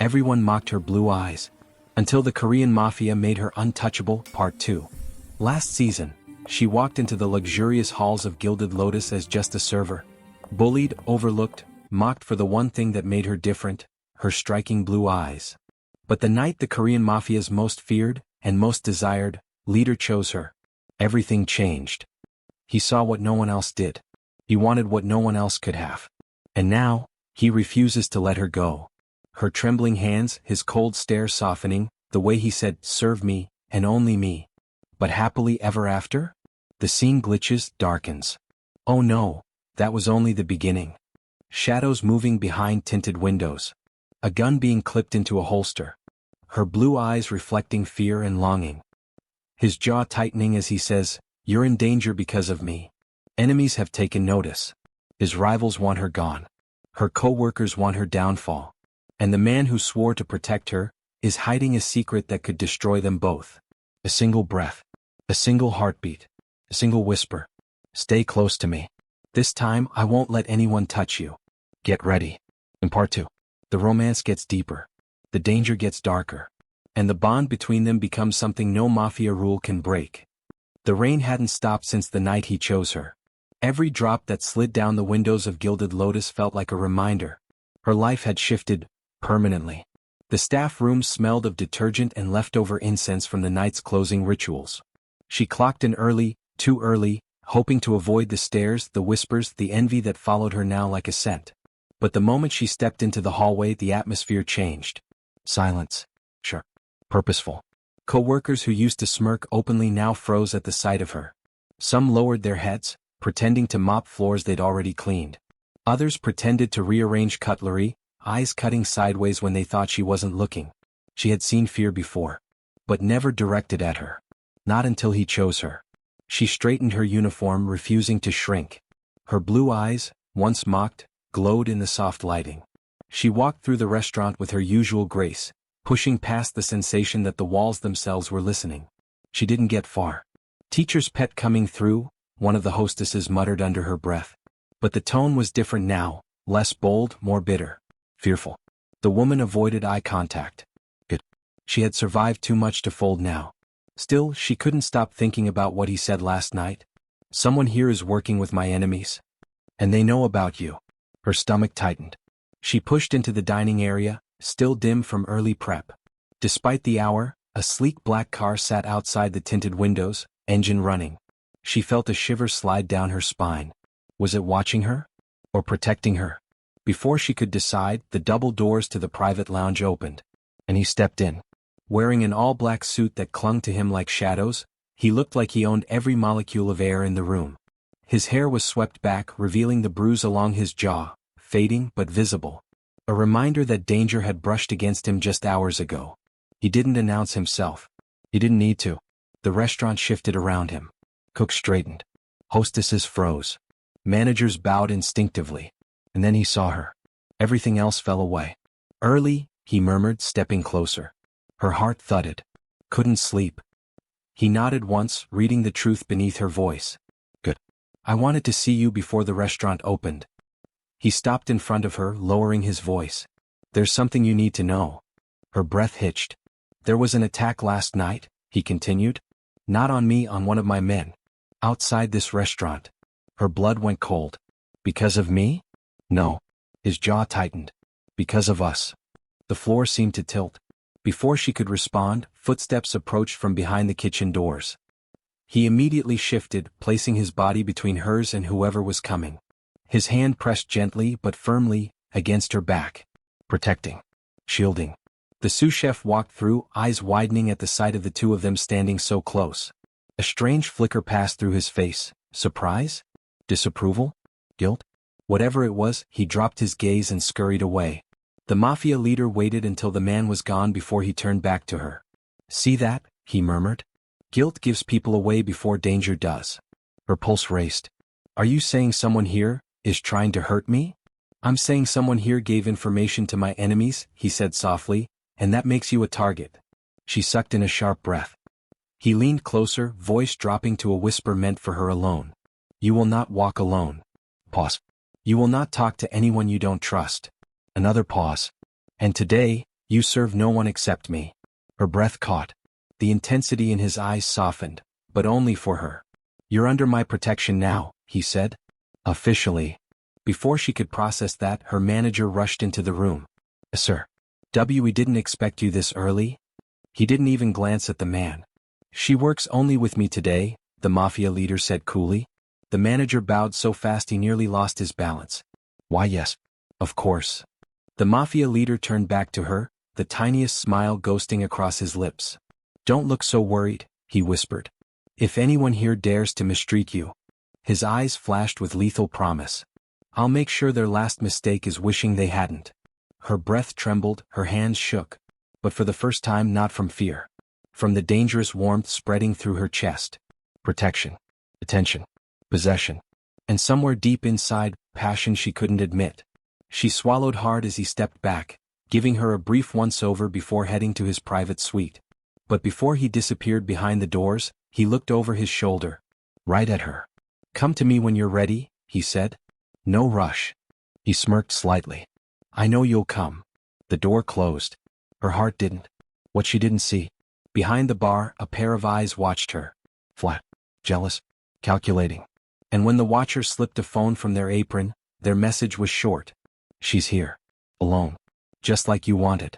Everyone mocked her blue eyes. Until the Korean Mafia made her Untouchable, Part 2. Last season, she walked into the luxurious halls of Gilded Lotus as just a server. Bullied, overlooked, mocked for the one thing that made her different, her striking blue eyes. But the night the Korean Mafia's most feared, and most desired, leader chose her, everything changed. He saw what no one else did. He wanted what no one else could have. And now, he refuses to let her go. Her trembling hands, his cold stare softening, the way he said, "Serve me, and only me." But happily ever after? The scene glitches, darkens. Oh no, that was only the beginning. Shadows moving behind tinted windows. A gun being clipped into a holster. Her blue eyes reflecting fear and longing. His jaw tightening as he says, "You're in danger because of me." Enemies have taken notice. His rivals want her gone. Her co-workers want her downfall. And the man who swore to protect her is hiding a secret that could destroy them both. A single breath. A single heartbeat. A single whisper. "Stay close to me. This time I won't let anyone touch you." Get ready. In Part 2, the romance gets deeper. The danger gets darker. And the bond between them becomes something no mafia rule can break. The rain hadn't stopped since the night he chose her. Every drop that slid down the windows of Gilded Lotus felt like a reminder. Her life had shifted, permanently. The staff room smelled of detergent and leftover incense from the night's closing rituals. She clocked in early, too early, hoping to avoid the stares, the whispers, the envy that followed her now like a scent. But the moment she stepped into the hallway, the atmosphere changed. Silence. Sure. Purposeful. Co-workers who used to smirk openly now froze at the sight of her. Some lowered their heads, pretending to mop floors they'd already cleaned. Others pretended to rearrange cutlery, eyes cutting sideways when they thought she wasn't looking. She had seen fear before, but never directed at her. Not until he chose her. She straightened her uniform, refusing to shrink. Her blue eyes, once mocked, glowed in the soft lighting. She walked through the restaurant with her usual grace, pushing past the sensation that the walls themselves were listening. She didn't get far. "Teacher's pet coming through," one of the hostesses muttered under her breath. But the tone was different now, less bold, more bitter. Fearful. The woman avoided eye contact. Good. She had survived too much to fold now. Still, she couldn't stop thinking about what he said last night. "Someone here is working with my enemies. And they know about you." Her stomach tightened. She pushed into the dining area, still dim from early prep. Despite the hour, a sleek black car sat outside the tinted windows, engine running. She felt a shiver slide down her spine. Was it watching her? Or protecting her? Before she could decide, the double doors to the private lounge opened. And he stepped in. Wearing an all-black suit that clung to him like shadows, he looked like he owned every molecule of air in the room. His hair was swept back, revealing the bruise along his jaw, fading but visible. A reminder that danger had brushed against him just hours ago. He didn't announce himself. He didn't need to. The restaurant shifted around him. Cooks straightened. Hostesses froze. Managers bowed instinctively. And then he saw her. Everything else fell away. "Early," he murmured, stepping closer. Her heart thudded. Couldn't sleep. He nodded once, reading the truth beneath her voice. "Good. I wanted to see you before the restaurant opened." He stopped in front of her, lowering his voice. "There's something you need to know." Her breath hitched. "There was an attack last night," he continued. "Not on me, on one of my men. Outside this restaurant." Her blood went cold. "Because of me?" "No." His jaw tightened. "Because of us." The floor seemed to tilt. Before she could respond, footsteps approached from behind the kitchen doors. He immediately shifted, placing his body between hers and whoever was coming. His hand pressed gently but firmly against her back. Protecting. Shielding. The sous chef walked through, eyes widening at the sight of the two of them standing so close. A strange flicker passed through his face. Surprise? Disapproval? Guilt? Whatever it was, he dropped his gaze and scurried away. The mafia leader waited until the man was gone before he turned back to her. "See that?" he murmured. "Guilt gives people away before danger does." Her pulse raced. "Are you saying someone here is trying to hurt me?" "I'm saying someone here gave information to my enemies," he said softly, "and that makes you a target." She sucked in a sharp breath. He leaned closer, voice dropping to a whisper meant for her alone. "You will not walk alone." Pause. "You will not talk to anyone you don't trust." Another pause. "And today, You serve no one except me. Her breath caught. The intensity in his eyes softened, but only for her. You're under my protection now, he said. Officially. Before she could process that, her manager rushed into the room. Sir. We didn't expect you this early? He didn't even glance at the man. She works only with me today, the Mafia leader said coolly. The manager bowed so fast he nearly lost his balance. Why yes. Of course. The Mafia leader turned back to her, the tiniest smile ghosting across his lips. Don't look so worried, he whispered. If anyone here dares to mistreat you. His eyes flashed with lethal promise. I'll make sure their last mistake is wishing they hadn't. Her breath trembled, her hands shook. But for the first time not from fear. From the dangerous warmth spreading through her chest. Protection. Attention. Possession. And somewhere deep inside, passion she couldn't admit. She swallowed hard as he stepped back, giving her a brief once-over before heading to his private suite. But before he disappeared behind the doors, he looked over his shoulder. Right at her. Come to me when you're ready, he said. No rush. He smirked slightly. I know you'll come. The door closed. Her heart didn't. What she didn't see. Behind the bar, a pair of eyes watched her. Flat. Jealous. Calculating. And when the watcher slipped a phone from their apron, their message was short. She's here. Alone. Just like you wanted.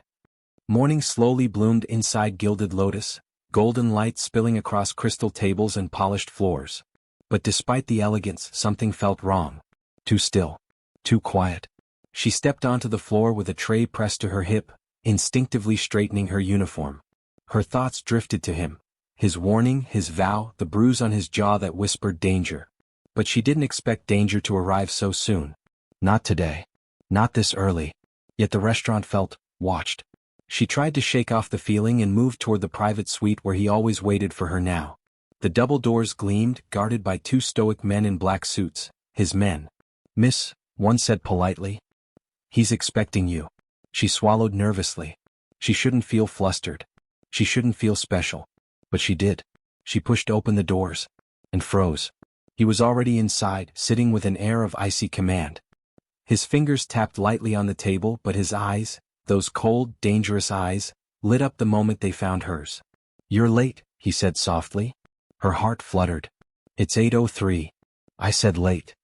Morning slowly bloomed inside Gilded Lotus, golden light spilling across crystal tables and polished floors. But despite the elegance, something felt wrong. Too still. Too quiet. She stepped onto the floor with a tray pressed to her hip, instinctively straightening her uniform. Her thoughts drifted to him. His warning, his vow, the bruise on his jaw that whispered danger. But she didn't expect danger to arrive so soon. Not today. Not this early. Yet the restaurant felt watched. She tried to shake off the feeling and moved toward the private suite where he always waited for her now. The double doors gleamed, guarded by two stoic men in black suits, his men. Miss, one said politely. He's expecting you. She swallowed nervously. She shouldn't feel flustered. She shouldn't feel special. But she did. She pushed open the doors. And froze. He was already inside, sitting with an air of icy command. His fingers tapped lightly on the table, but his eyes, those cold, dangerous eyes, lit up the moment they found hers. You're late, he said softly. Her heart fluttered. It's 8:03. I said late.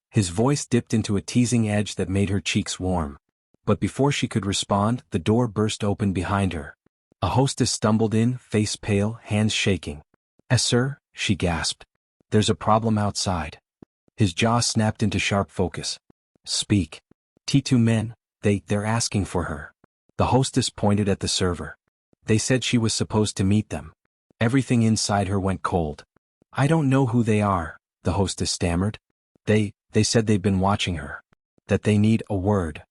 His voice dipped into a teasing edge that made her cheeks warm. But before she could respond, the door burst open behind her. A hostess stumbled in, face pale, hands shaking. Sir, she gasped. There's a problem outside. His jaw snapped into sharp focus. Speak. T2 men, they're asking for her. The hostess pointed at the server. They said she was supposed to meet them. Everything inside her went cold. I don't know who they are, the hostess stammered. They said they've been watching her. That they need a word.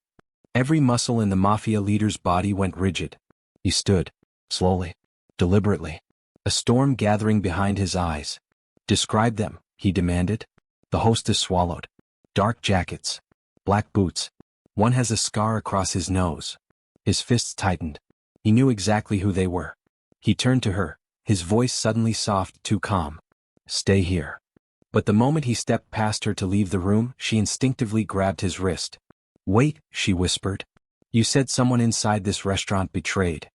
Every muscle in the Mafia leader's body went rigid. He stood, slowly, deliberately. A storm gathering behind his eyes. Describe them, he demanded. The hostess swallowed. Dark jackets. Black boots. One has a scar across his nose. His fists tightened. He knew exactly who they were. He turned to her, his voice suddenly soft, too calm. Stay here. But the moment he stepped past her to leave the room, she instinctively grabbed his wrist. Wait, she whispered. You said someone inside this restaurant betrayed.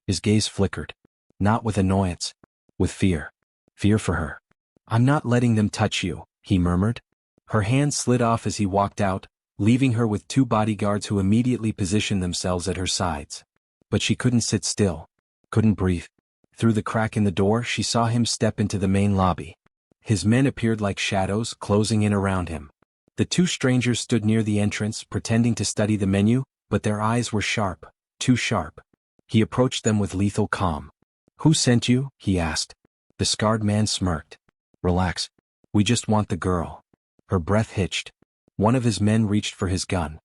His gaze flickered. Not with annoyance. With fear. Fear for her. I'm not letting them touch you, he murmured. Her hand slid off as he walked out, leaving her with two bodyguards who immediately positioned themselves at her sides. But she couldn't sit still. Couldn't breathe. Through the crack in the door, she saw him step into the main lobby. His men appeared like shadows, closing in around him. The two strangers stood near the entrance, pretending to study the menu, but their eyes were sharp, too sharp. He approached them with lethal calm. Who sent you? He asked. The scarred man smirked. Relax. We just want the girl. Her breath hitched. One of his men reached for his gun.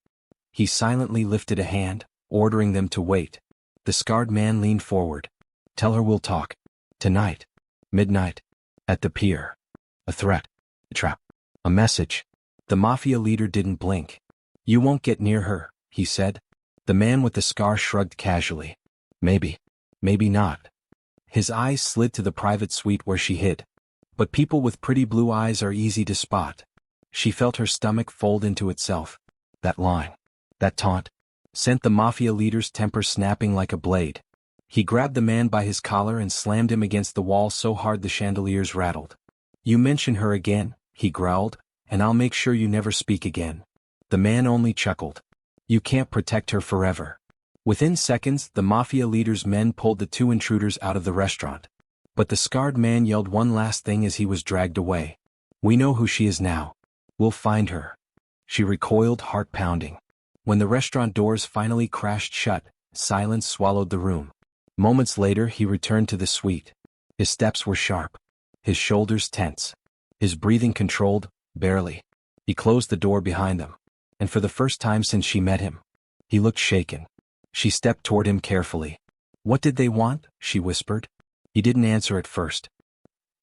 He silently lifted a hand, ordering them to wait. The scarred man leaned forward. Tell her we'll talk. Tonight. Midnight. At the pier. A threat. A trap. A message. The Mafia leader didn't blink. You won't get near her, he said. The man with the scar shrugged casually. Maybe. Maybe not. His eyes slid to the private suite where she hid. But people with pretty blue eyes are easy to spot. She felt her stomach fold into itself. That line. That taunt. sent the Mafia leader's temper snapping like a blade. He grabbed the man by his collar and slammed him against the wall so hard the chandeliers rattled. "You mention her again," he growled, "and I'll make sure you never speak again." The man only chuckled. "You can't protect her forever." Within seconds, the Mafia leader's men pulled the two intruders out of the restaurant. But the scarred man yelled one last thing as he was dragged away. "We know who she is now. We'll find her." She recoiled, heart pounding. When the restaurant doors finally crashed shut, silence swallowed the room. Moments later, he returned to the suite. His steps were sharp. His shoulders tense. His breathing controlled, barely. He closed the door behind them. And for the first time since she met him, he looked shaken. She stepped toward him carefully. "What did they want?" she whispered. He didn't answer at first.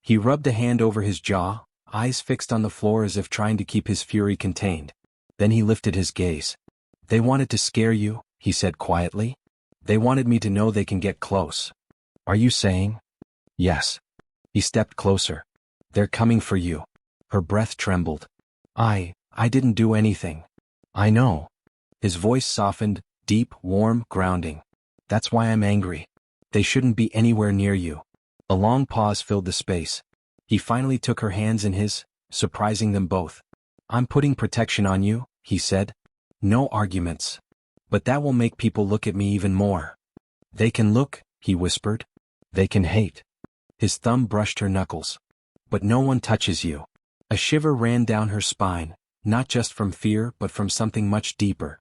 He rubbed a hand over his jaw, eyes fixed on the floor as if trying to keep his fury contained. Then he lifted his gaze. "They wanted to scare you," he said quietly. "They wanted me to know they can get close." "Are you saying?" "Yes." He stepped closer. "They're coming for you." Her breath trembled. I didn't do anything." "I know." His voice softened, deep, warm, grounding. "That's why I'm angry. They shouldn't be anywhere near you." A long pause filled the space. He finally took her hands in his, surprising them both. "I'm putting protection on you," he said. "No arguments. But that will make people look at me even more." "They can look," he whispered. "They can hate." His thumb brushed her knuckles. "But no one touches you." A shiver ran down her spine, not just from fear but from something much deeper.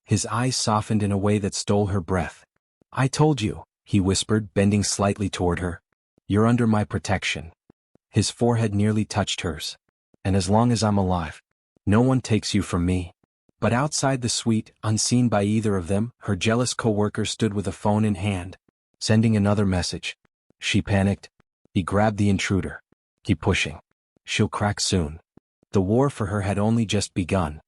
His eyes softened in a way that stole her breath. "I told you," he whispered, bending slightly toward her. "You're under my protection." His forehead nearly touched hers. "And as long as I'm alive, no one takes you from me." But outside the suite, unseen by either of them, her jealous coworker stood with a phone in hand, sending another message. She panicked. He grabbed the intruder. "Keep pushing. She'll crack soon." The war for her had only just begun.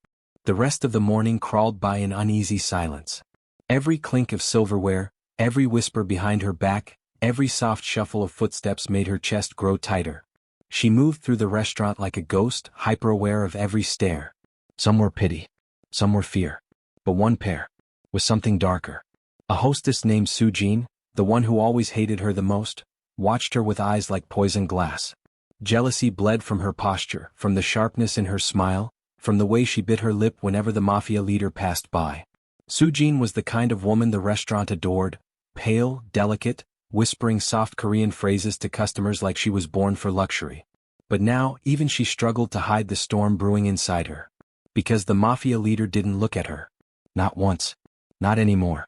The rest of the morning crawled by in uneasy silence. Every clink of silverware, every whisper behind her back, every soft shuffle of footsteps made her chest grow tighter. She moved through the restaurant like a ghost, hyper-aware of every stare. Some were pity. Some were fear. But one pair was something darker. A hostess named Sujin, the one who always hated her the most, watched her with eyes like poison glass. Jealousy bled from her posture, from the sharpness in her smile, from the way she bit her lip whenever the Mafia leader passed by. Sujin was the kind of woman the restaurant adored, pale, delicate, whispering soft Korean phrases to customers like she was born for luxury. But now, even she struggled to hide the storm brewing inside her. Because the Mafia leader didn't look at her. Not once. Not anymore.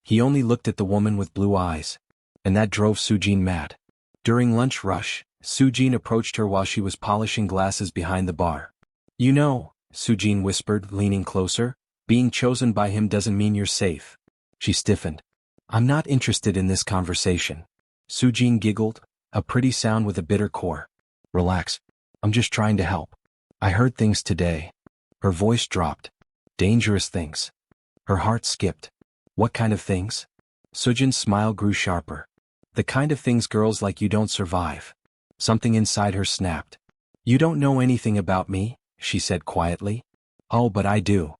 He only looked at the woman with blue eyes. And that drove Sujin mad. During lunch rush, Sujin approached her while she was polishing glasses behind the bar. "You know," Sujin whispered, leaning closer, "being chosen by him doesn't mean you're safe." She stiffened. "I'm not interested in this conversation." Sujin giggled, a pretty sound with a bitter core. "Relax. I'm just trying to help. I heard things today." Her voice dropped. "Dangerous things." Her heart skipped. "What kind of things?" Sujin's smile grew sharper. "The kind of things girls like you don't survive." Something inside her snapped. "You don't know anything about me," she said quietly. "Oh, but I do."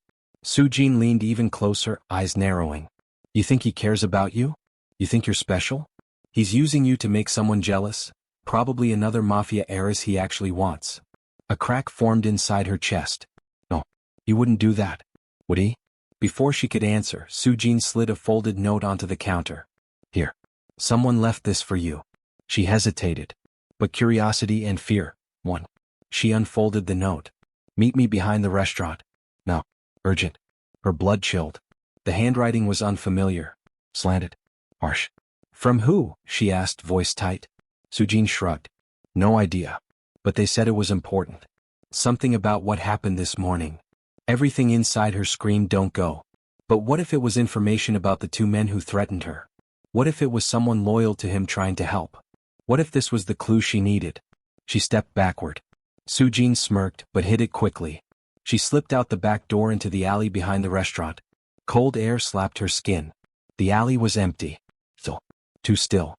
Sujin leaned even closer, eyes narrowing. "You think he cares about you? You think you're special? He's using you to make someone jealous, probably another Mafia heiress he actually wants." A crack formed inside her chest. "No, he wouldn't do that, would he?" Before she could answer, Sujin slid a folded note onto the counter. "Here. Someone left this for you." She hesitated. But curiosity and fear won. She unfolded the note. "Meet me behind the restaurant. Now. Urgent." Her blood chilled. The handwriting was unfamiliar. Slanted. Harsh. "From who?" she asked, voice tight. Sujin shrugged. "No idea. But they said it was important. Something about what happened this morning." Everything inside her screamed, "Don't go." But what if it was information about the two men who threatened her? What if it was someone loyal to him trying to help? What if this was the clue she needed? She stepped backward. Sujin smirked, but hid it quickly. She slipped out the back door into the alley behind the restaurant. Cold air slapped her skin. The alley was empty. Still. Too still.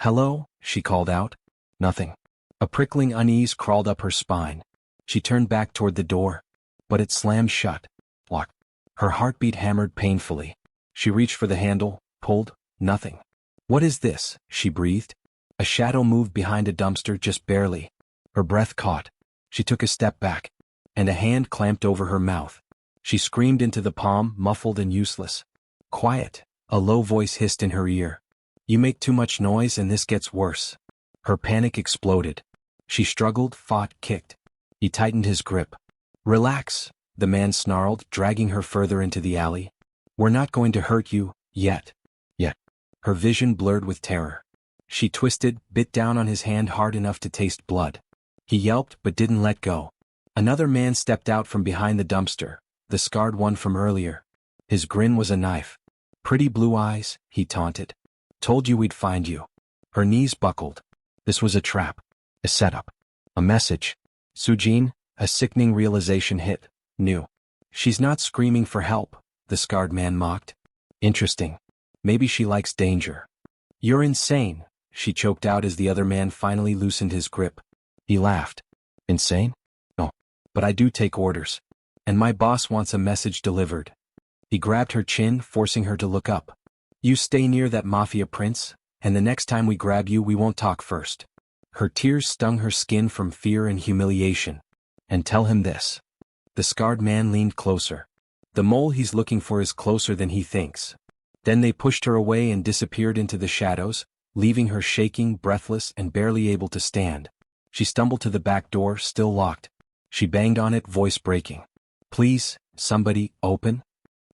"Hello?" she called out. Nothing. A prickling unease crawled up her spine. She turned back toward the door. But it slammed shut. Locked. Her heartbeat hammered painfully. She reached for the handle, pulled, nothing. What is this? She breathed. A shadow moved behind a dumpster just barely. Her breath caught. She took a step back, and a hand clamped over her mouth. She screamed into the palm, muffled and useless. Quiet, a low voice hissed in her ear. You make too much noise and this gets worse. Her panic exploded. She struggled, fought, kicked. He tightened his grip. Relax, the man snarled, dragging her further into the alley. We're not going to hurt you, yet. Yet. Her vision blurred with terror. She twisted, bit down on his hand hard enough to taste blood. He yelped but didn't let go. Another man stepped out from behind the dumpster, the scarred one from earlier. His grin was a knife. Pretty blue eyes, he taunted. Told you we'd find you. Her knees buckled. This was a trap. A setup. A message. Sujin, a sickening realization hit. Knew. She's not screaming for help, the scarred man mocked. Interesting. Maybe she likes danger. You're insane, she choked out as the other man finally loosened his grip. He laughed. Insane? No. But I do take orders. And my boss wants a message delivered. He grabbed her chin, forcing her to look up. You stay near that Mafia prince, and the next time we grab you we won't talk first. Her tears stung her skin from fear and humiliation. And tell him this. The scarred man leaned closer. The mole he's looking for is closer than he thinks. Then they pushed her away and disappeared into the shadows, leaving her shaking, breathless, and barely able to stand. She stumbled to the back door, still locked. She banged on it, voice breaking. Please, somebody, open?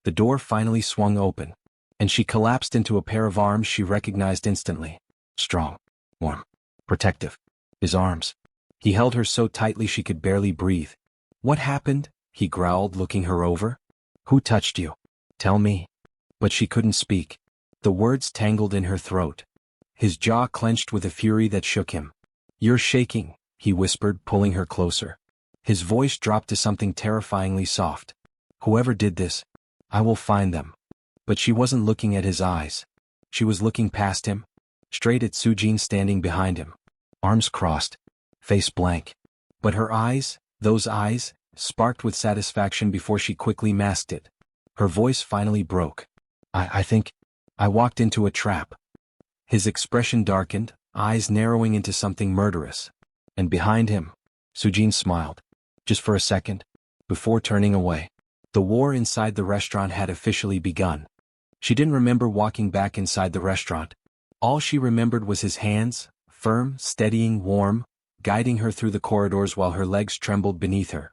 The door finally swung open, and she collapsed into a pair of arms she recognized instantly. Strong, warm, protective. His arms. He held her so tightly she could barely breathe. What happened? He growled, looking her over. Who touched you? Tell me. But she couldn't speak. The words tangled in her throat. His jaw clenched with a fury that shook him. You're shaking, he whispered, pulling her closer. His voice dropped to something terrifyingly soft. Whoever did this, I will find them. But she wasn't looking at his eyes. She was looking past him, straight at Sujin standing behind him. Arms crossed, face blank. But her eyes, those eyes, sparked with satisfaction before she quickly masked it. Her voice finally broke. I think I walked into a trap. His expression darkened, eyes narrowing into something murderous. And behind him, Sujin smiled. Just for a second, before turning away. The war inside the restaurant had officially begun. She didn't remember walking back inside the restaurant. All she remembered was his hands, firm, steadying, warm, guiding her through the corridors while her legs trembled beneath her.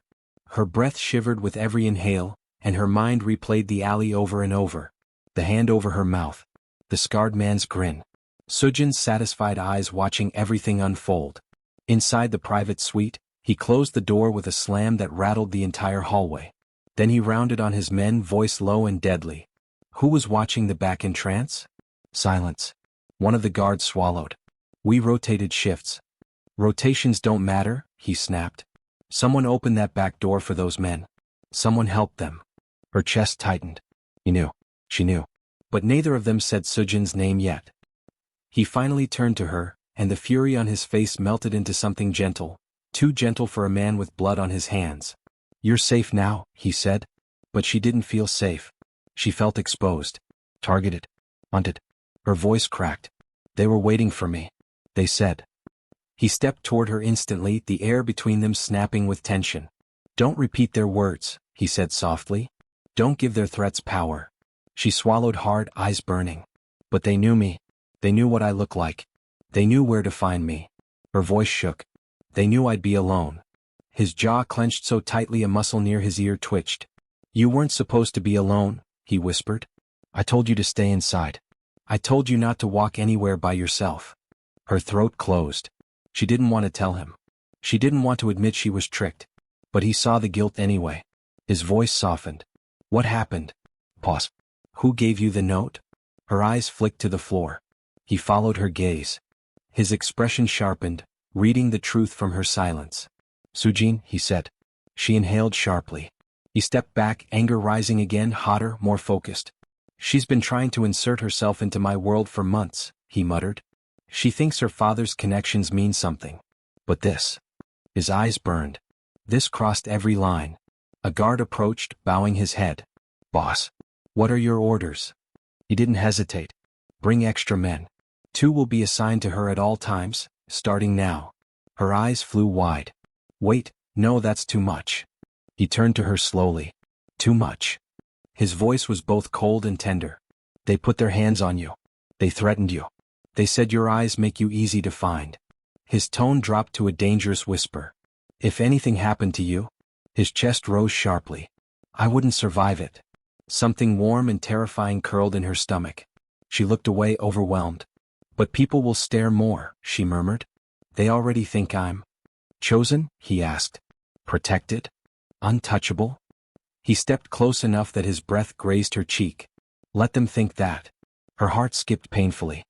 Her breath shivered with every inhale, and her mind replayed the alley over and over. The hand over her mouth. The scarred man's grin. Sujin's satisfied eyes watching everything unfold. Inside the private suite, he closed the door with a slam that rattled the entire hallway. Then he rounded on his men, voice low and deadly. Who was watching the back in trance? Silence. One of the guards swallowed. We rotated shifts. Rotations don't matter, he snapped. Someone opened that back door for those men. Someone helped them. Her chest tightened. He knew. She knew. But neither of them said Sujin's name yet. He finally turned to her, and the fury on his face melted into something gentle, too gentle for a man with blood on his hands. You're safe now, he said. But she didn't feel safe. She felt exposed. Targeted. Hunted. Her voice cracked. They were waiting for me. They said. He stepped toward her instantly, the air between them snapping with tension. Don't repeat their words, he said softly. Don't give their threats power. She swallowed hard, eyes burning. But they knew me. They knew what I look like. They knew where to find me. Her voice shook. They knew I'd be alone. His jaw clenched so tightly a muscle near his ear twitched. You weren't supposed to be alone, he whispered. I told you to stay inside. I told you not to walk anywhere by yourself. Her throat closed. She didn't want to tell him. She didn't want to admit she was tricked. But he saw the guilt anyway. His voice softened. What happened? Pause. Who gave you the note? Her eyes flicked to the floor. He followed her gaze. His expression sharpened, reading the truth from her silence. Sujin, he said. She inhaled sharply. He stepped back, anger rising again, hotter, more focused. She's been trying to insert herself into my world for months, he muttered. She thinks her father's connections mean something. But this. His eyes burned. This crossed every line. A guard approached, bowing his head. Boss. What are your orders? He didn't hesitate. Bring extra men. 2 will be assigned to her at all times, starting now. Her eyes flew wide. Wait, no, that's too much. He turned to her slowly. Too much. His voice was both cold and tender. They put their hands on you. They threatened you. They said your eyes make you easy to find. His tone dropped to a dangerous whisper. If anything happened to you? His chest rose sharply. I wouldn't survive it. Something warm and terrifying curled in her stomach. She looked away, overwhelmed. But people will stare more, she murmured. They already think I'm chosen, he asked. Protected? Untouchable? He stepped close enough that his breath grazed her cheek. Let them think that. Her heart skipped painfully.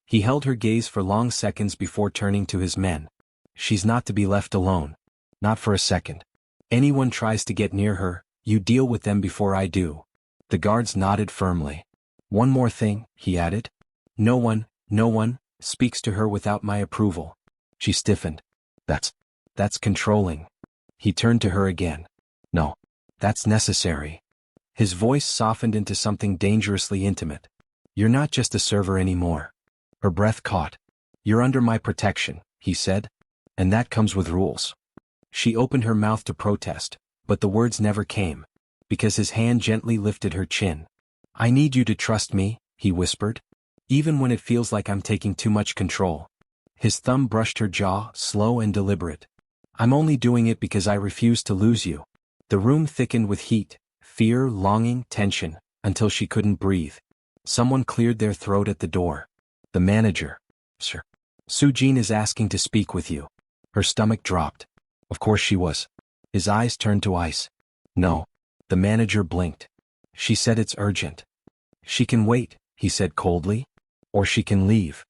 He held her gaze for long seconds before turning to his men. She's not to be left alone. Not for a second. Anyone tries to get near her, you deal with them before I do. The guards nodded firmly. One more thing, he added. No one speaks to her without my approval. She stiffened. That's controlling. He turned to her again. No. That's necessary. His voice softened into something dangerously intimate. You're not just a server anymore. Her breath caught. You're under my protection, he said. And that comes with rules. She opened her mouth to protest, but the words never came, because his hand gently lifted her chin. I need you to trust me, he whispered. Even when it feels like I'm taking too much control. His thumb brushed her jaw, slow and deliberate. I'm only doing it because I refuse to lose you. The room thickened with heat, fear, longing, tension, until she couldn't breathe. Someone cleared their throat at the door. The manager. Sir. Soo-jin is asking to speak with you. Her stomach dropped. Of course she was. His eyes turned to ice. No. The manager blinked. She said it's urgent. She can wait, he said coldly. Or she can leave.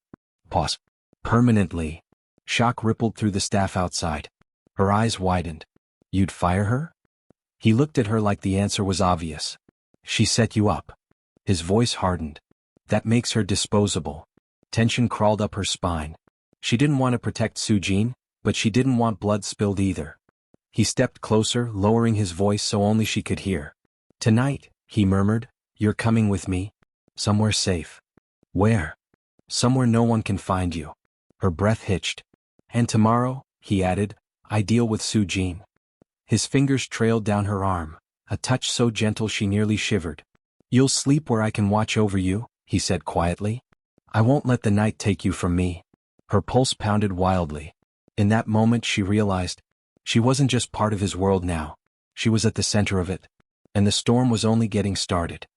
Pause. Permanently. Shock rippled through the staff outside. Her eyes widened. You'd fire her? He looked at her like the answer was obvious. She set you up. His voice hardened. That makes her disposable. Tension crawled up her spine. She didn't want to protect Soo-jin, but she didn't want blood spilled either. He stepped closer, lowering his voice so only she could hear. Tonight, he murmured, you're coming with me. Somewhere safe. Where? Somewhere no one can find you. Her breath hitched. And tomorrow, he added, I deal with Soo-jin. His fingers trailed down her arm, a touch so gentle she nearly shivered. You'll sleep where I can watch over you, he said quietly. I won't let the night take you from me. Her pulse pounded wildly. In that moment she realized, she wasn't just part of his world now. She was at the center of it. And the storm was only getting started.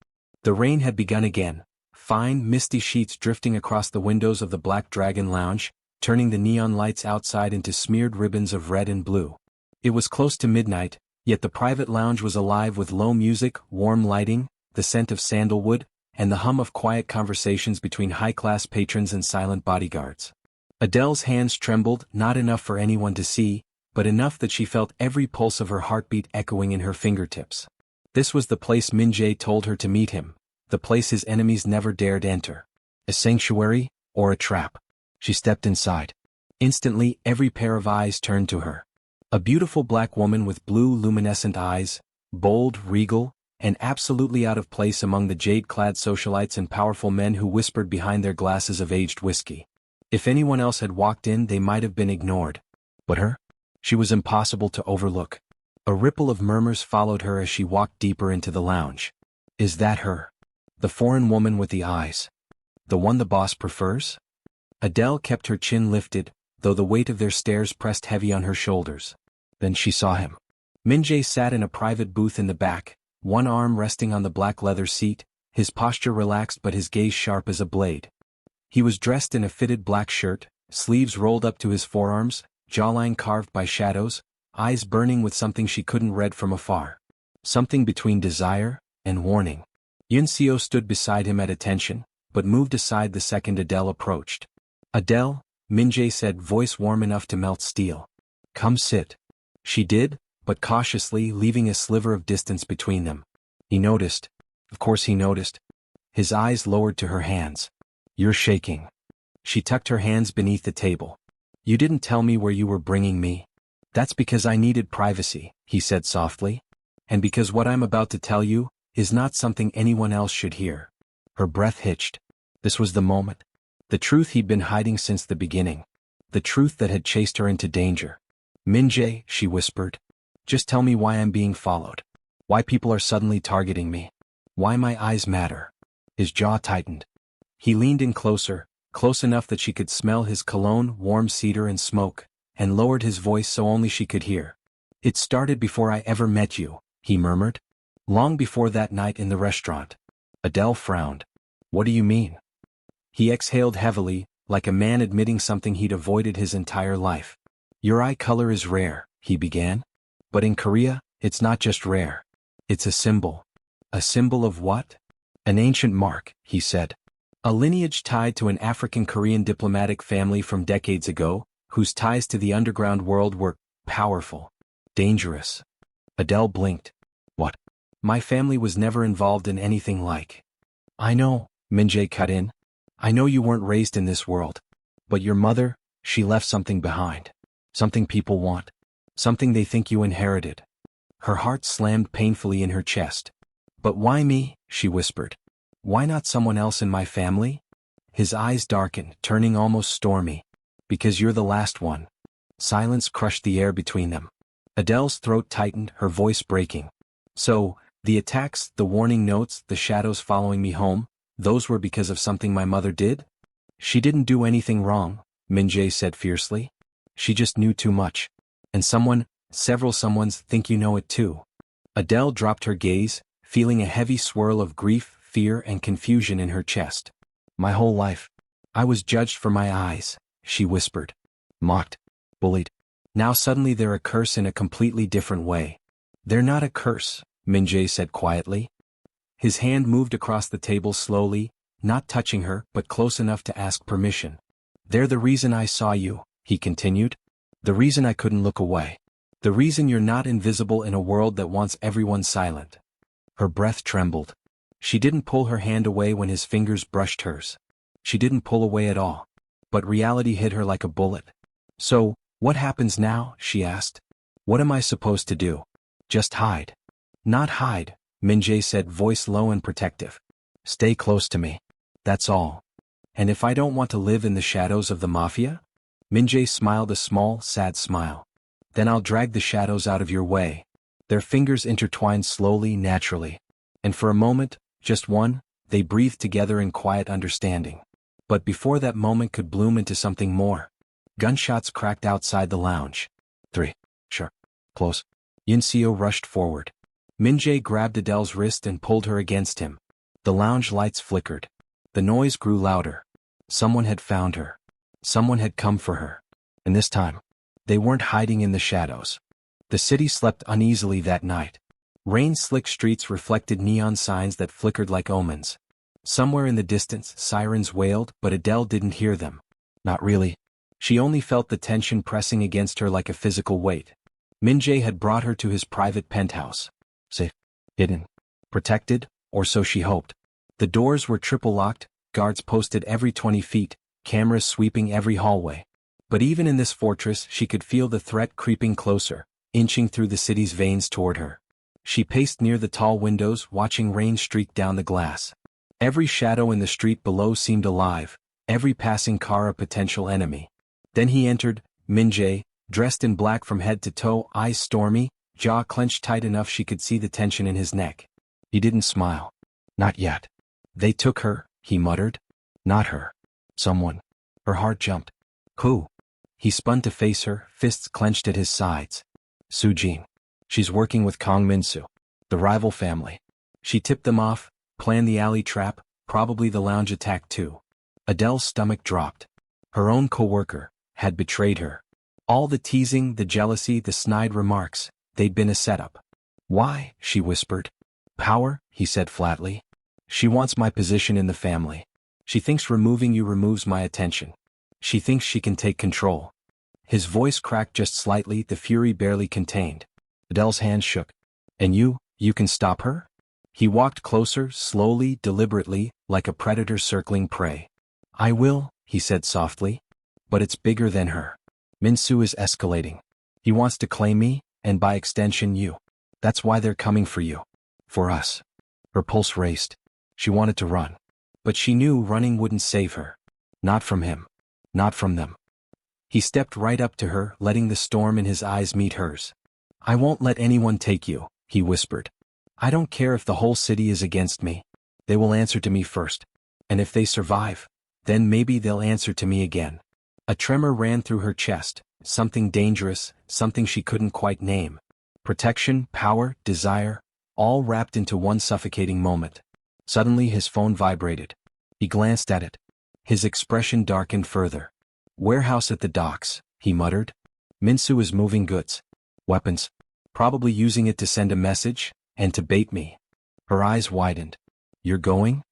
The rain had begun again, fine, misty sheets drifting across the windows of the Black Dragon Lounge, turning the neon lights outside into smeared ribbons of red and blue. It was close to midnight, yet the private lounge was alive with low music, warm lighting, the scent of sandalwood, and the hum of quiet conversations between high-class patrons and silent bodyguards. Adele's hands trembled, not enough for anyone to see, but enough that she felt every pulse of her heartbeat echoing in her fingertips. This was the place Min-Jae told her to meet him, the place his enemies never dared enter. A sanctuary, or a trap. She stepped inside. Instantly, every pair of eyes turned to her. A beautiful black woman with blue luminescent eyes, bold, regal, and absolutely out of place among the jade-clad socialites and powerful men who whispered behind their glasses of aged whiskey. If anyone else had walked in, they might have been ignored. But her? She was impossible to overlook. A ripple of murmurs followed her as she walked deeper into the lounge. Is that her? The foreign woman with the eyes. The one the boss prefers? Adele kept her chin lifted, though the weight of their stares pressed heavy on her shoulders. Then she saw him. Min-Jae sat in a private booth in the back, one arm resting on the black leather seat, his posture relaxed but his gaze sharp as a blade. He was dressed in a fitted black shirt, sleeves rolled up to his forearms, jawline carved by shadows, eyes burning with something she couldn't read from afar. Something between desire and warning. Yunseo stood beside him at attention, but moved aside the second Adele approached. Adele, Min-Jae said, voice warm enough to melt steel. Come sit. She did, but cautiously, leaving a sliver of distance between them. He noticed. Of course he noticed. His eyes lowered to her hands. You're shaking. She tucked her hands beneath the table. You didn't tell me where you were bringing me. That's because I needed privacy, he said softly. And because what I'm about to tell you is not something anyone else should hear. Her breath hitched. This was the moment. The truth he'd been hiding since the beginning. The truth that had chased her into danger. Min-Jae, she whispered. Just tell me why I'm being followed. Why people are suddenly targeting me. Why my eyes matter. His jaw tightened. He leaned in closer, close enough that she could smell his cologne, warm cedar and smoke, and lowered his voice so only she could hear. It started before I ever met you, he murmured. Long before that night in the restaurant. Adele frowned. What do you mean? He exhaled heavily, like a man admitting something he'd avoided his entire life. Your eye color is rare, he began. But in Korea, it's not just rare. It's a symbol. A symbol of what? An ancient mark, he said. A lineage tied to an African-Korean diplomatic family from decades ago, whose ties to the underground world were powerful, dangerous. Adele blinked. What? My family was never involved in anything like. I know, Min-Jae cut in. I know you weren't raised in this world. But your mother, she left something behind. Something people want. Something they think you inherited. Her heart slammed painfully in her chest. But why me? She whispered. Why not someone else in my family? His eyes darkened, turning almost stormy. Because you're the last one. Silence crushed the air between them. Adele's throat tightened, her voice breaking. So, the attacks, the warning notes, the shadows following me home, those were because of something my mother did? She didn't do anything wrong, Min-Jae said fiercely. She just knew too much. And several someones think you know it too. Adele dropped her gaze, feeling a heavy swirl of grief, fear and confusion in her chest. My whole life. I was judged for my eyes, she whispered. Mocked. Bullied. Now suddenly they're a curse in a completely different way. They're not a curse, Min-Jae said quietly. His hand moved across the table slowly, not touching her but close enough to ask permission. They're the reason I saw you, he continued. The reason I couldn't look away. The reason you're not invisible in a world that wants everyone silent. Her breath trembled. She didn't pull her hand away when his fingers brushed hers. She didn't pull away at all. But reality hit her like a bullet. So, what happens now? She asked. What am I supposed to do? Just hide. Not hide, Min-Jae said, voice low and protective. Stay close to me. That's all. And if I don't want to live in the shadows of the Mafia? Min-Jae smiled a small, sad smile. Then I'll drag the shadows out of your way. Their fingers intertwined slowly, naturally. And for a moment, just one, they breathed together in quiet understanding. But before that moment could bloom into something more, gunshots cracked outside the lounge. 3. Sure. Close. Yin-Seo rushed forward. Min-Jae grabbed Adele's wrist and pulled her against him. The lounge lights flickered. The noise grew louder. Someone had found her. Someone had come for her. And this time, they weren't hiding in the shadows. The city slept uneasily that night. Rain-slick streets reflected neon signs that flickered like omens. Somewhere in the distance, sirens wailed, but Adele didn't hear them. Not really. She only felt the tension pressing against her like a physical weight. Min-Jae had brought her to his private penthouse. Safe. Hidden. Protected, or so she hoped. The doors were triple-locked, guards posted every 20 feet, cameras sweeping every hallway. But even in this fortress she could feel the threat creeping closer, inching through the city's veins toward her. She paced near the tall windows, watching rain streak down the glass. Every shadow in the street below seemed alive, every passing car a potential enemy. Then he entered, Min-Jae, dressed in black from head to toe, eyes stormy, jaw clenched tight enough she could see the tension in his neck. He didn't smile. Not yet. They took her, he muttered. Not her. Someone. Her heart jumped. Who? He spun to face her, fists clenched at his sides. Soo-Jin. She's working with Kong Min-soo, the rival family. She tipped them off, planned the alley trap, probably the lounge attack too. Adele's stomach dropped. Her own coworker had betrayed her. All the teasing, the jealousy, the snide remarks, they'd been a setup. Why? She whispered. Power, he said flatly. She wants my position in the family. She thinks removing you removes my attention. She thinks she can take control. His voice cracked just slightly, the fury barely contained. Adele's hand shook. And you can stop her? He walked closer, slowly, deliberately, like a predator circling prey. I will, he said softly. But it's bigger than her. Min-soo is escalating. He wants to claim me, and by extension you. That's why they're coming for you. For us. Her pulse raced. She wanted to run. But she knew running wouldn't save her. Not from him. Not from them. He stepped right up to her, letting the storm in his eyes meet hers. "I won't let anyone take you," he whispered. "I don't care if the whole city is against me. They will answer to me first. And if they survive, then maybe they'll answer to me again." A tremor ran through her chest, something dangerous, something she couldn't quite name. Protection, power, desire, all wrapped into one suffocating moment. Suddenly his phone vibrated. He glanced at it. His expression darkened further. "Warehouse at the docks," he muttered. "Min-Jae is moving goods. Weapons. Probably using it to send a message, and to bait me." Her eyes widened. "You're going?"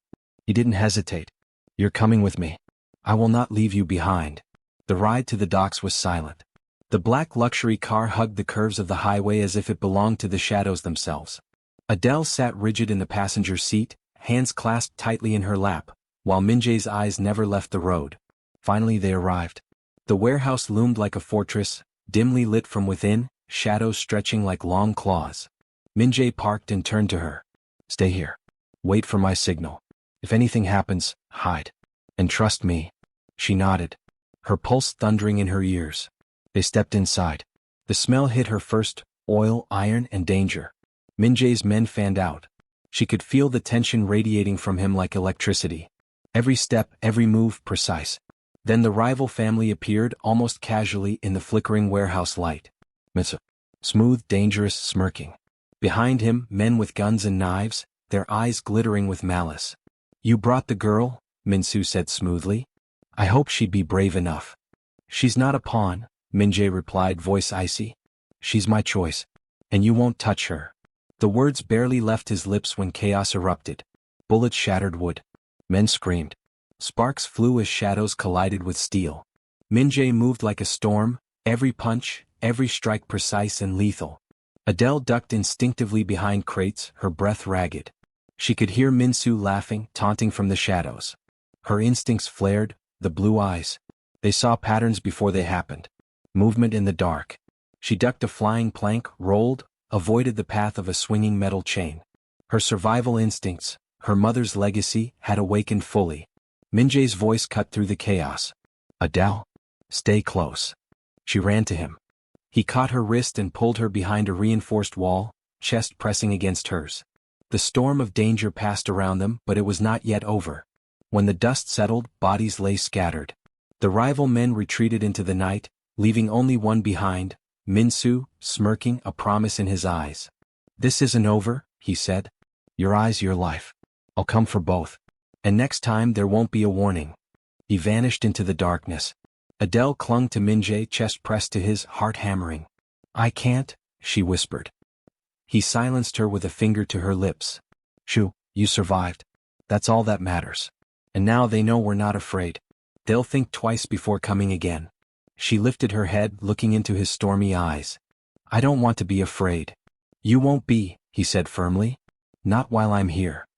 He didn't hesitate. "You're coming with me. I will not leave you behind." The ride to the docks was silent. The black luxury car hugged the curves of the highway as if it belonged to the shadows themselves. Adele sat rigid in the passenger seat, hands clasped tightly in her lap, while Min-Jae's eyes never left the road. Finally they arrived. The warehouse loomed like a fortress, dimly lit from within, shadows stretching like long claws. Min-Jae parked and turned to her. "Stay here. Wait for my signal. If anything happens, hide. And trust me." She nodded, her pulse thundering in her ears. They stepped inside. The smell hit her first: oil, iron, and danger. Min-Jae's men fanned out. She could feel the tension radiating from him like electricity. Every step, every move, precise. Then the rival family appeared almost casually in the flickering warehouse light. Min-Jae. Smooth, dangerous, smirking. Behind him, men with guns and knives, their eyes glittering with malice. "You brought the girl?" Min-Jae said smoothly. "I hope she'd be brave enough." "She's not a pawn," Min-Jae replied, voice icy. "She's my choice. And you won't touch her." The words barely left his lips when chaos erupted. Bullets shattered wood. Men screamed. Sparks flew as shadows collided with steel. Min-Jae moved like a storm, every punch, every strike precise and lethal. Adele ducked instinctively behind crates, her breath ragged. She could hear Min-Jae laughing, taunting from the shadows. Her instincts flared, the blue eyes. They saw patterns before they happened. Movement in the dark. She ducked a flying plank, rolled, avoided the path of a swinging metal chain. Her survival instincts, her mother's legacy, had awakened fully. Min-Jae's voice cut through the chaos. "Adele? Stay close." She ran to him. He caught her wrist and pulled her behind a reinforced wall, chest pressing against hers. The storm of danger passed around them, but it was not yet over. When the dust settled, bodies lay scattered. The rival men retreated into the night, leaving only one behind, Min-Jae, smirking, a promise in his eyes. "This isn't over," he said. "Your eyes, your life. I'll come for both. And next time there won't be a warning." He vanished into the darkness. Adele clung to Min-Jae, chest pressed to his, heart hammering. "I can't," she whispered. He silenced her with a finger to her lips. "Shoo, you survived. That's all that matters. And now they know we're not afraid. They'll think twice before coming again." She lifted her head, looking into his stormy eyes. "I don't want to be afraid." "You won't be," he said firmly. "Not while I'm here."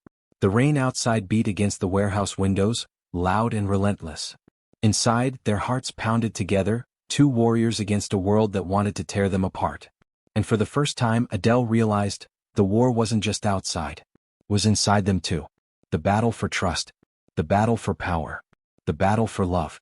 The rain outside beat against the warehouse windows, loud and relentless. Inside, their hearts pounded together, two warriors against a world that wanted to tear them apart. And for the first time Adele realized, the war wasn't just outside. It was inside them too. The battle for trust. The battle for power. The battle for love.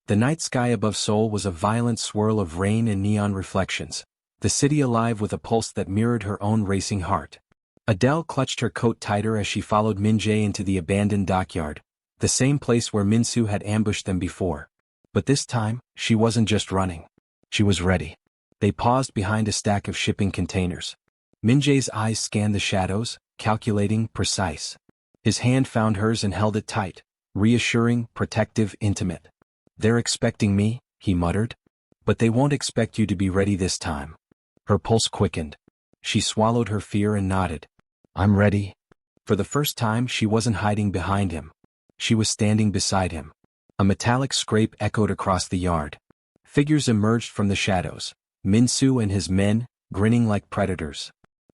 The night sky above Seoul was a violent swirl of rain and neon reflections, the city alive with a pulse that mirrored her own racing heart. Adele clutched her coat tighter as she followed Min-Jae into the abandoned dockyard, the same place where Min-Jae had ambushed them before. But this time, she wasn't just running. She was ready. They paused behind a stack of shipping containers. Min-Jae's eyes scanned the shadows, calculating, precise. His hand found hers and held it tight, reassuring, protective, intimate. "They're expecting me," he muttered. "But they won't expect you to be ready this time." Her pulse quickened. She swallowed her fear and nodded. "I'm ready." For the first time she wasn't hiding behind him. She was standing beside him. A metallic scrape echoed across the yard. Figures emerged from the shadows. Min-Jae and his men, grinning like predators.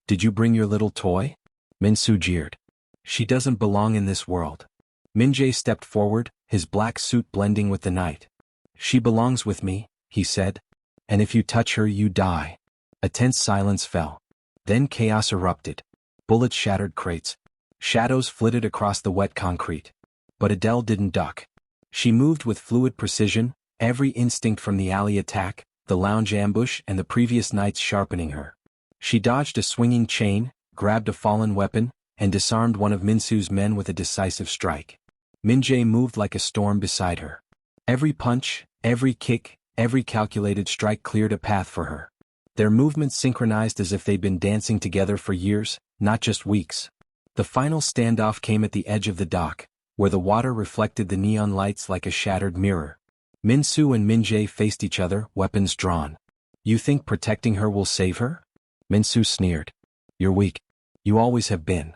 "Did you bring your little toy?" Min-Jae jeered. "She doesn't belong in this world." Min-Jae stepped forward, his black suit blending with the night. "She belongs with me," he said. "And if you touch her you die." A tense silence fell. Then chaos erupted. Bullets shattered crates. Shadows flitted across the wet concrete. But Adele didn't duck. She moved with fluid precision, every instinct from the alley attack, the lounge ambush and the previous nights sharpening her. She dodged a swinging chain, grabbed a fallen weapon, and disarmed one of Min-Su's men with a decisive strike. Min-Jae moved like a storm beside her. Every punch, every kick, every calculated strike cleared a path for her. Their movements synchronized as if they'd been dancing together for years, not just weeks. The final standoff came at the edge of the dock, where the water reflected the neon lights like a shattered mirror. Min-Su and Min-Jae faced each other, weapons drawn. "You think protecting her will save her?" Min-Su sneered. "You're weak. You always have been."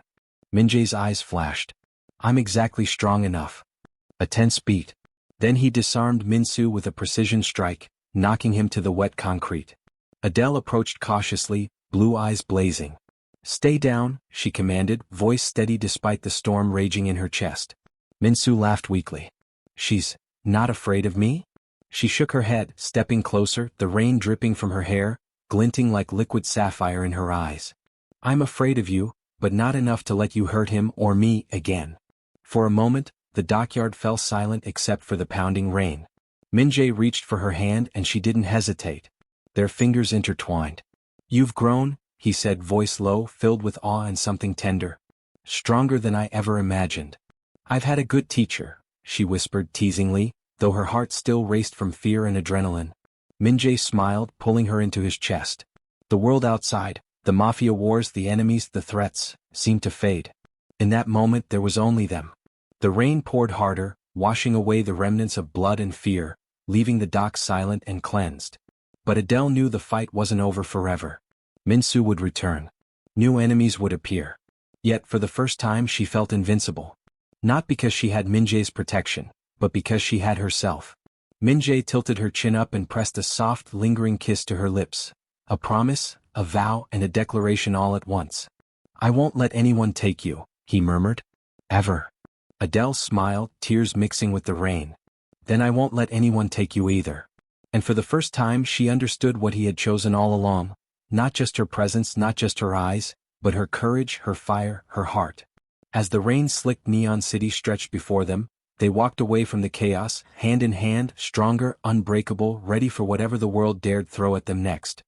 Min-Jae's eyes flashed. "I'm exactly strong enough." A tense beat. Then he disarmed Min-Su with a precision strike, knocking him to the wet concrete. Adele approached cautiously, blue eyes blazing. "Stay down," she commanded, voice steady despite the storm raging in her chest. Min-Su laughed weakly. "She's not afraid of me?" She shook her head, stepping closer, the rain dripping from her hair, glinting like liquid sapphire in her eyes. "I'm afraid of you, but not enough to let you hurt him or me again." For a moment, the dockyard fell silent except for the pounding rain. Min-Jae reached for her hand and she didn't hesitate. Their fingers intertwined. "You've grown," he said, voice low, filled with awe and something tender. "Stronger than I ever imagined." "I've had a good teacher," she whispered teasingly, though her heart still raced from fear and adrenaline. Min-Jae smiled, pulling her into his chest. The world outside, the Mafia wars, the enemies, the threats, seemed to fade. In that moment there was only them. The rain poured harder, washing away the remnants of blood and fear, leaving the dock silent and cleansed. But Adele knew the fight wasn't over forever. Min-Su would return. New enemies would appear. Yet for the first time she felt invincible. Not because she had Min-Jae's protection, but because she had herself. Min-Jae tilted her chin up and pressed a soft, lingering kiss to her lips. A promise, a vow, and a declaration all at once. "I won't let anyone take you," he murmured. "Ever." Adele smiled, tears mixing with the rain. "Then I won't let anyone take you either." And for the first time she understood what he had chosen all along. Not just her presence, not just her eyes, but her courage, her fire, her heart. As the rain-slicked neon city stretched before them, they walked away from the chaos, hand in hand, stronger, unbreakable, ready for whatever the world dared throw at them next.